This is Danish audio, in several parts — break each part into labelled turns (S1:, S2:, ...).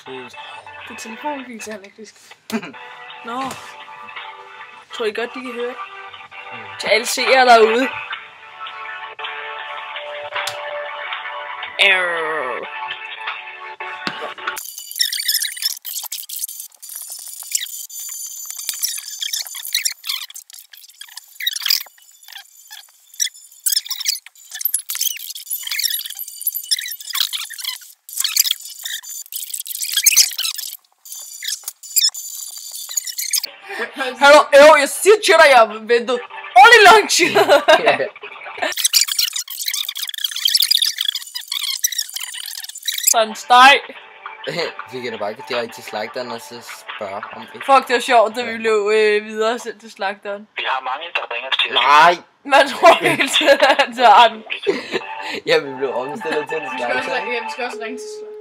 S1: Seriøst.
S2: Det er telefonfiser, elektrisk. Nå. Tror I godt, de kan høre? Til alle seere derude. Hallo, jeg siger til dig, jeg har ventet ordentlig lang tid. Sådan en steg.
S1: Vi kan da bare gå direkte til slagteren og så spørge om det.
S2: Fuck, det var sjovt, da vi blev videre sendt til slagteren.
S3: Vi har mange, der ringer til.
S1: Nej!
S2: Man tror hele tiden, at han tager den.
S1: Ja, vi blev omstillet til en slagter.
S2: Vi skal også ringe til slagteren.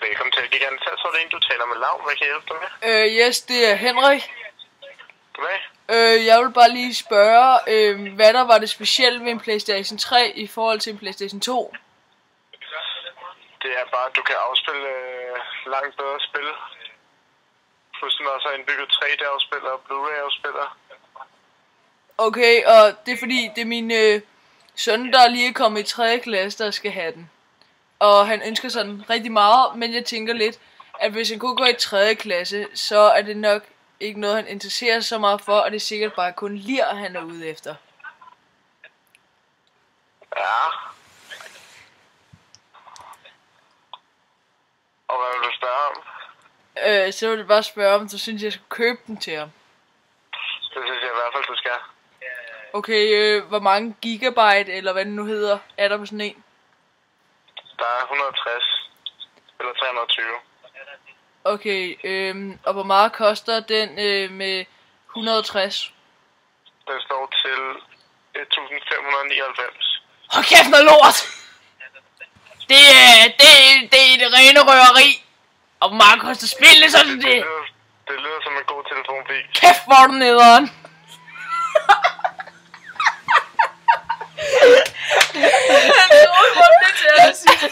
S3: Velkommen til Gigant. Så er det en, du taler med Lav. Hvad kan jeg hjælpe dig med?
S2: Yes, det er Henrik.
S3: Goddag.
S2: Jeg vil bare lige spørge, hvad der var det specielle ved en PlayStation 3 i forhold til en PlayStation 2?
S3: Det er bare, at du kan afspille langt bedre spil. Plus den også har indbygget 3D-afspiller og Blu-ray-afspiller.
S2: Okay, og det er fordi, det er min søn, der lige er kommet i 3. klasse, der skal have den. Og han ønsker sådan rigtig meget, men jeg tænker lidt, at hvis han kunne gå i 3. klasse, så er det nok ikke noget, han interesserer sig så meget for, og det er sikkert bare kun lir, han er ude efter.
S3: Ja. Og hvad vil du spørge om?
S2: Så vil jeg bare spørge, om du synes, jeg skal købe den til ham.
S3: Det synes jeg i hvert fald, du skal.
S2: Okay, hvor mange gigabyte, eller hvad det nu hedder, er der på sådan en?
S3: Der er 160. Eller 320.
S2: Okay, og hvor meget koster den med 160?
S3: Den står til 1599.
S2: Hold kæft noget lort! Det er det rene røveri. Og hvor meget koster spillet sådan det?
S3: Det lyder som en god telefonbil.
S2: Kæft hvor er du nederen. Han troede på det til at sige.